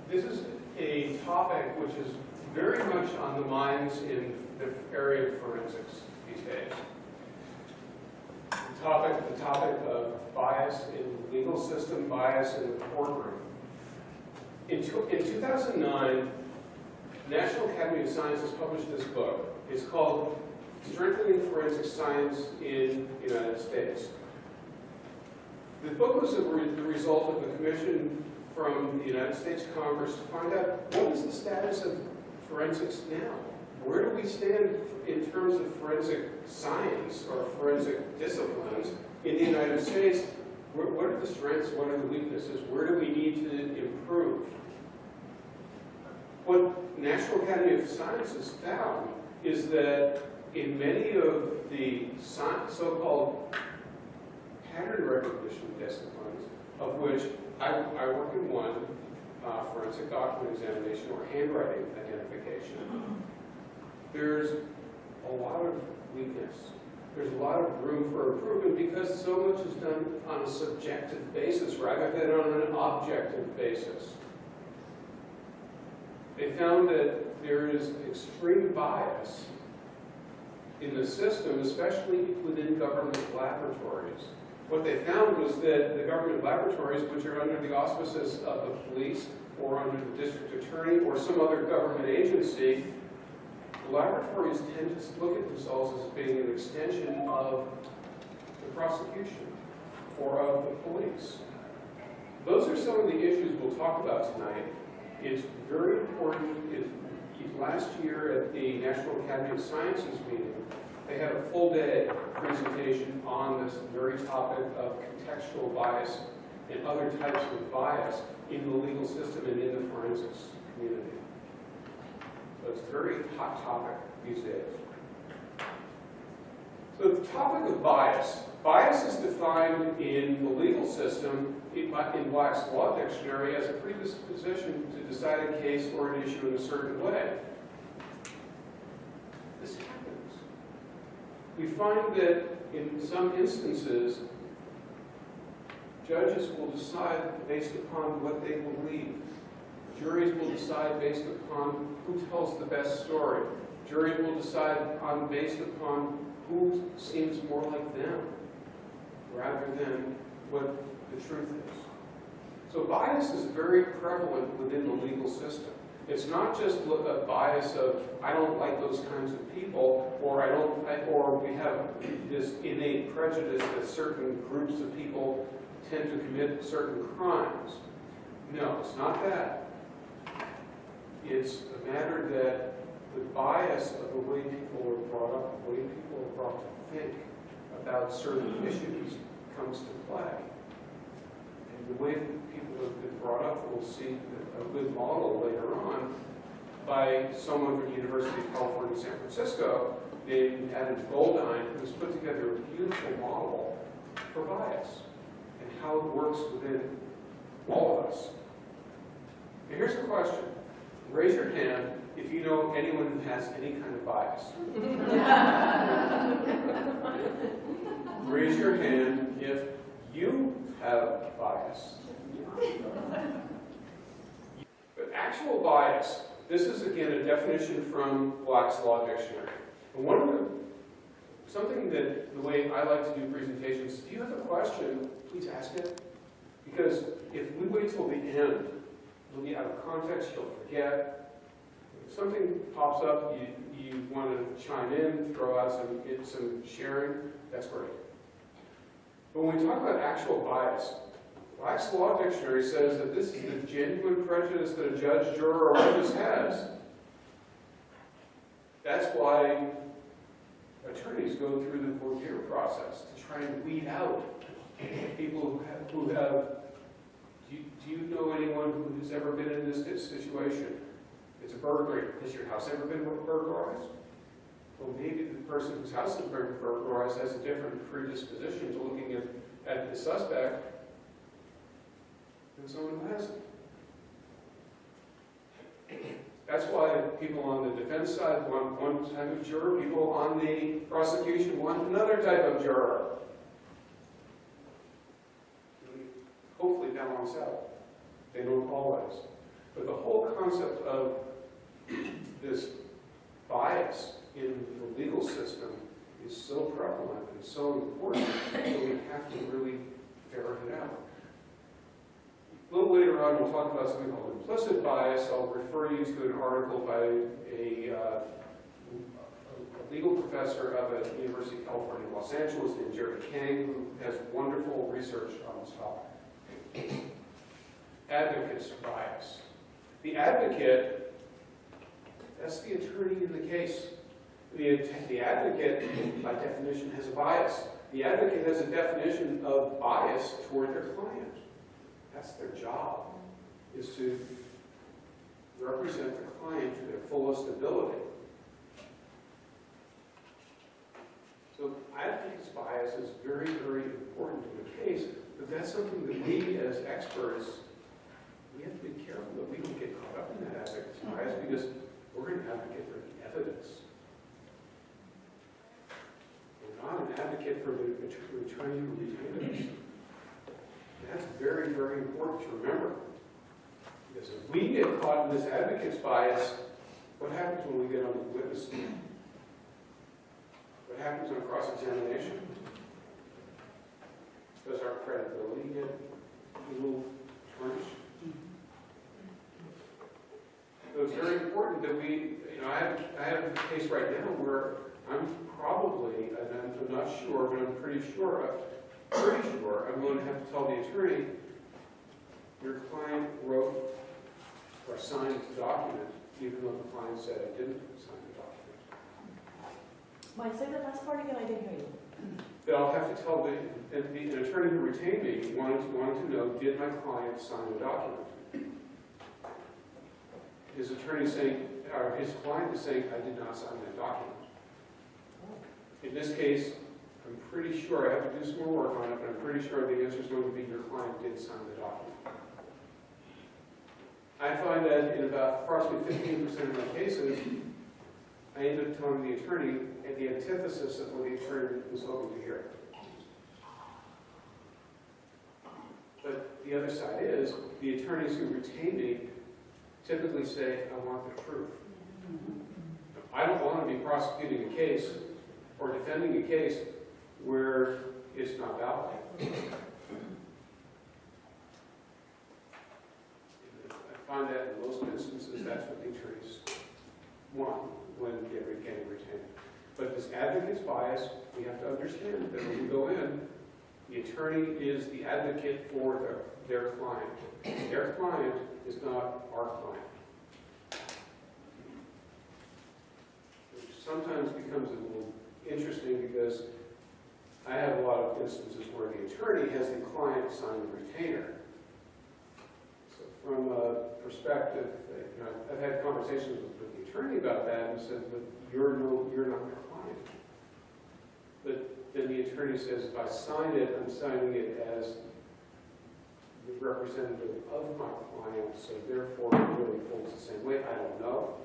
This is a topic which is very much on the minds in the area of forensics these days. The topic of bias in the legal system, bias in the courtroom. In 2009, the National Academy of Sciences published this book. It's called Strengthening Forensic Science in the United States. The book was the result of a commission from the United States Congress to find out what is the status of forensics now? Where do we stand in terms of forensic science or forensic disciplines in the United States? What are the strengths? What are the weaknesses? Where do we need to improve? What the National Academy of Sciences found is that in many of the so-called pattern recognition disciplines, of which I work in one, forensic document examination or handwriting identification, there's a lot of weakness. There's a lot of room for improvement because so much is done on a subjective basis rather than on an objective basis. They found that there is extreme bias in the system, especially within government laboratories. What they found was that the government laboratories, which are under the auspices of the police or under the district attorney or some other government agency, the laboratories tend to look at themselves as being an extension of the prosecution or of the police. Those are some of the issues we'll talk about tonight. It's very important. Last year at the National Academy of Sciences meeting, they had a full day presentation on this very topic of contextual bias and other types of bias in the legal system and in the forensics community. So it's a very hot topic these days. So the topic of bias. Bias is defined in the legal system in Black's Law Dictionary as a predisposition to decide a case or an issue in a certain way. This happens. We find that in some instances, judges will decide based upon what they believe. Juries will decide based upon who tells the best story. Juries will decide based upon who seems more like them, rather than what the truth is. So bias is very prevalent within the legal system. It's not just a bias of, I don't like those kinds of people, or we have this innate prejudice that certain groups of people tend to commit certain crimes. No, it's not that. It's a matter that the bias of the way people are brought up, the way people are brought to think about certain issues comes to play. And the way that people have been brought up, we'll see a good model later on by someone from the University of California, San Francisco, named Adam Goldine, who's put together a beautiful model for bias and how it works within all of us. And here's the question. Raise your hand if you know anyone who has any kind of bias. Raise your hand if you have bias. But actual bias, this is again a definition from Black's Law Dictionary. And something that the way I like to do presentations, if you have a question, please ask it. Because if we wait till the end, it'll be out of context, you'll forget. If something pops up, you want to chime in, throw out some sharing, that's great. But when we talk about actual bias, Black's Law Dictionary says that this is the genuine prejudice that a judge, juror, or witness has. That's why attorneys go through the voir dire process to try and weed out people who have. Do you know anyone who has ever been in this situation? It's a burglary. Has your house ever been burglarized? Well, maybe the person whose house has been burglarized has a different predisposition to looking at the suspect than someone who hasn't. That's why people on the defense side want one type of juror, people on the prosecution want another type of juror. Hopefully balance out. They don't always. But the concept of this bias in the legal system is so prevalent and so important that we have to really ferret it out. A little later on, we'll talk about something called implicit bias. I'll refer you to an article by a legal professor of the University of California, Los Angeles, named Jerry Kang, who has wonderful research on this topic. Advocate's bias. The advocate, that's the attorney in the case. The advocate, by definition, has a bias. The advocate has a definition of bias toward their client. That's their job, is to represent the client to their fullest ability. So advocate's bias is very, very important in the case, but that's something that we as experts, we have to be careful that we don't get caught up in that advocate's bias, because we're going to advocate for the evidence. We're not an advocate for the attorney who retained us. That's very, very important to remember. Because if we get caught in this advocate's bias, what happens when we get on the witness stand? What happens on cross-examination? Does our credibility get a little tarnished? So it's very important that we, I have a case right now where I'm probably, and I'm not sure, but I'm pretty sure I'm going to have to tell the attorney, your client wrote or signed the document, even though the client said I didn't sign the document. Mike, say the last part again, I didn't hear you. That I'll have to tell an attorney who retained me wanted to know, did my client sign the document? His attorney saying, or his client is saying, I did not sign that document. In this case, I'm pretty sure, I have to do some more work on it, but I'm pretty sure the answer is going to be your client did sign the document. I find that in about approximately 15% of my cases, I end up telling the attorney at the antithesis of what the attorney was hoping to hear. But the other side is, the attorneys who retain me typically say, I want the proof. I don't want to be prosecuting a case or defending a case where it's not valid. I find that in most instances, that's what the attorneys want when they're getting retained. But this advocate's bias, we have to understand that when we go in, the attorney is the advocate for their client. Their client is not our client. Which sometimes becomes a little interesting because I have a lot of instances where the attorney has the client sign the retainer. So from a perspective, I've had conversations with the attorney about that and said, but you're not my client. But then the attorney says, if I sign it, I'm signing it as the representative of my client, so therefore it really holds the same weight. I don't know.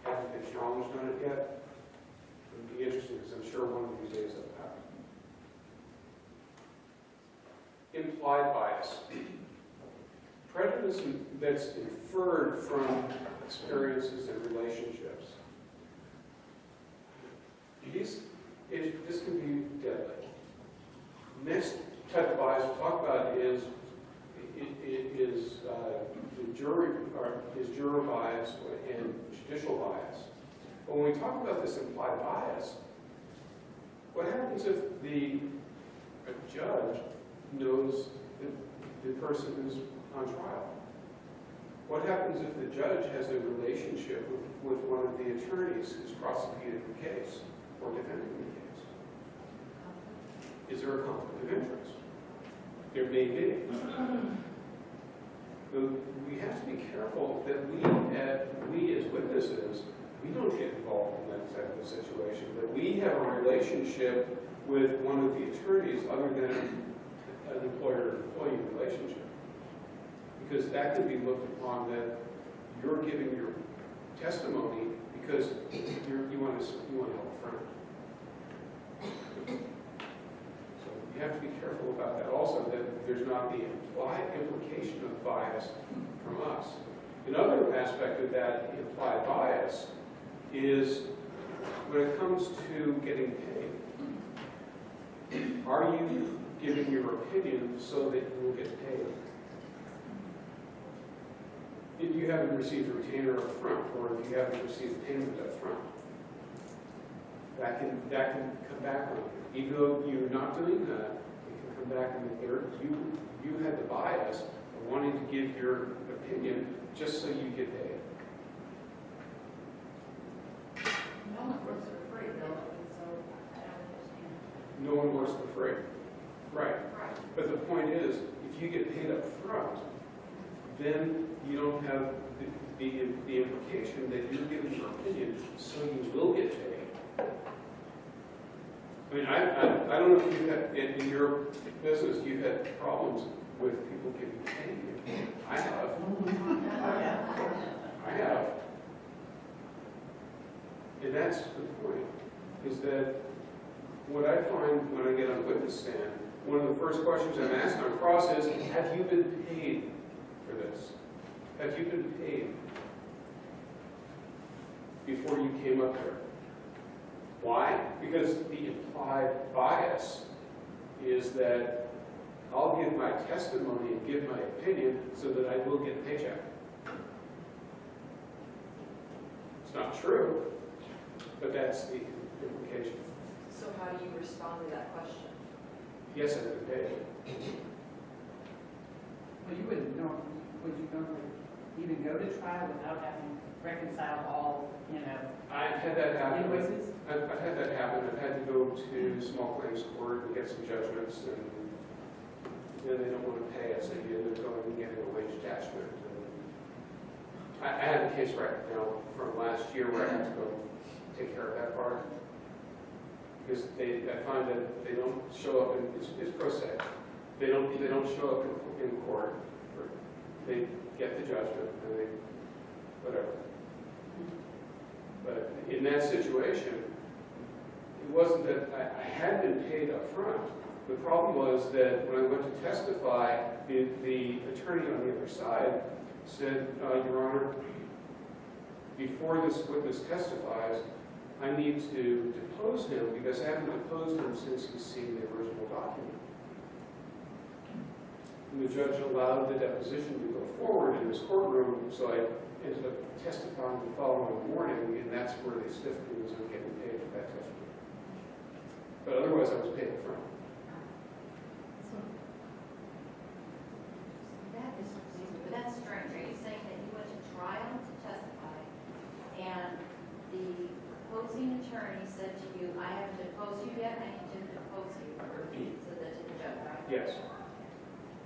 I haven't been challenged on it yet. It would be interesting because I'm sure one of these days that'll happen. Implied bias. Prejudice that's inferred from experiences and relationships. This can be deadly. Next type of bias we'll talk about is juror bias and judicial bias. But when we talk about this implied bias, what happens if a judge knows the person who's on trial? What happens if the judge has a relationship with one of the attorneys who's prosecuting the case or defending the case? Is there a conflict of interest? There may be. But we have to be careful that we as witnesses, we don't get involved in that type of situation, that we have a relationship with one of the attorneys other than an employer-employee relationship. Because that can be looked upon that you're giving your testimony because you want to help a friend. So you have to be careful about that also, that there's not the implication of bias from us. Another aspect of that implied bias is when it comes to getting paid. Are you giving your opinion so that you will get paid? If you haven't received a retainer up front, or if you haven't received payment up front, that can come back on you. Even though you're not doing that, it can come back on you had the bias of wanting to give your opinion just so you get paid. No one works for free, though, so I don't understand. No one works for free. Right. Right. But the point is, if you get paid up front, then you don't have the implication that you're giving your opinion so you will get paid. I mean, I don't know if you've had, in your business, you've had problems with people giving paid. I have. I have. And that's the point, is that what I find when I get on the witness stand, one of the first questions I'm asked on cross is, have you been paid for this? Have you been paid before you came up here? Why? Because the implied bias is that I'll give my testimony and give my opinion so that I will get a paycheck. It's not true, but that's the implication. So how do you respond to that question? Yes, I've been paid. Well, you wouldn't know, would you normally even go to trial without having reconciled all, I've had that happen. invoices? I've had that happen. I've had to go to small claims court and get some judgments, and then they don't want to pay us, so you end up going and getting a wage attachment. I have a case right now from last year where I have to go take care of that part. Because I find that they don't show up in, it's pro se. They don't show up in court. They get the judgment and they, whatever. But in that situation, it wasn't that I had been paid up front. The problem was that when I went to testify, the attorney on the other side said, Your Honor, before this witness testifies, I need to depose him because I haven't deposed him since he's seen the original document. And the judge allowed the deposition to go forward in this courtroom, so I ended up testifying the following morning, and that's where they stiffed me, was on getting paid for that testimony. But otherwise, I was paid up front. That is, but that's strange. Are you saying that you went to trial to testify, and the opposing attorney said to you, I haven't deposed you yet, I need to depose you, so that to the judge, right? Yes.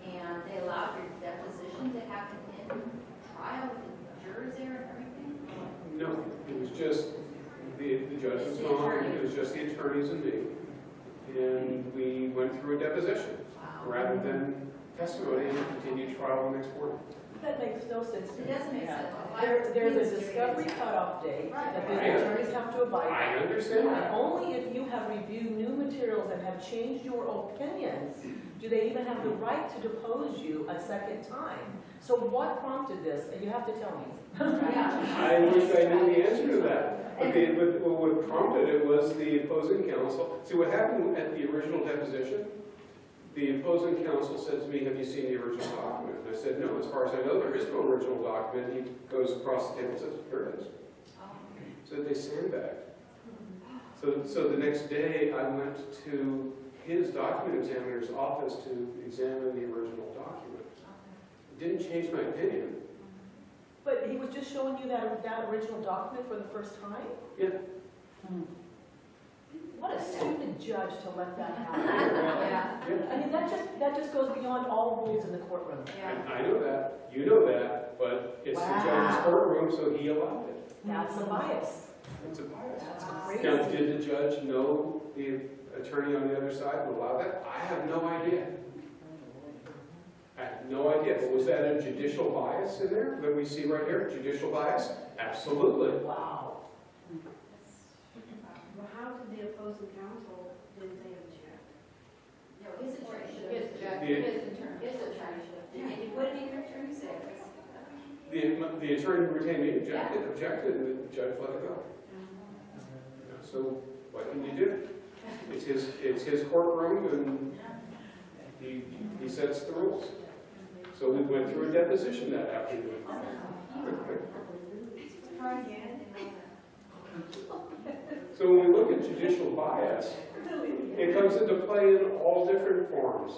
And they allowed your deposition to happen in trial with the jurors there and everything? No, it was just the judge was gone, it was just the attorneys and me. And we went through a deposition Wow. rather than testimony and continued trial the next morning. That makes no sense to It me. doesn't make sense. There's a discovery cutoff date that the Right. attorneys have to abide by. I understand And that. only if you have reviewed new materials and have changed your opinions do they even have the right to depose you a second time. So what prompted this? And you have to tell me. I wish I knew the answer to that. But what prompted it was the opposing counsel. See, what happened at the original deposition, the opposing counsel said to me, have you seen the original document? And I said, no, as far as I know, there is no original document. He goes across the table and says, here it is. So they sandbagged. So the next day, I went to his document examiner's office to examine the original document. It didn't change my opinion. But he was just showing you that original document for the first time? Yeah. What a stupid judge to let that happen. Yeah. I mean, that just goes beyond all rules in the courtroom. Yeah. I know that. You know that. But it's the judge's courtroom, so he allowed it. That's a bias. It's a bias. That's Wow. crazy. Now, did the judge know the attorney on the other side would allow that? I have no idea. I have no idea. But was that a judicial bias in there that we see right here? Judicial bias? Absolutely. Wow. Well, how did the opposing counsel, didn't they object? No, his attorney should His have. attorney. His attorney should have. And what did your attorney say? The attorney who retained me objected, and the judge let it go. So what can you do? It's his courtroom, and he sets the rules. So we went through a deposition that afternoon. So when we look at judicial bias, it comes into play in all different forms.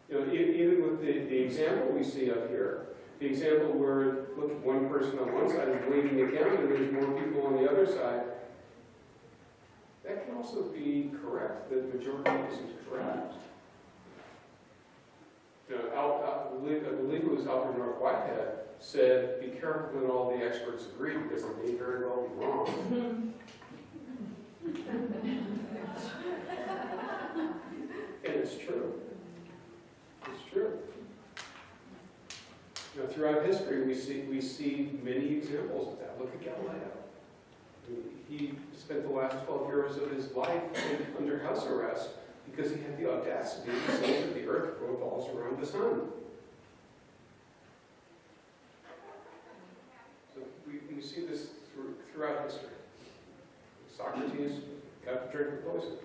You know, even with the example we see up here, the example where, look, one person on one side is leading the count and there's more people on the other side, that can also be correct. The majority isn't correct. You know, I believe it was Alfred North Whitehead said, be careful when all the experts agree, because they may very well be wrong. And it's true. It's true. You know, throughout history, we see many examples of that. Look at Galileo. He spent the last 12 years of his life under house arrest because he had the audacity to say that the earth revolves around the sun. So we see this throughout history. Socrates got to drink the poison.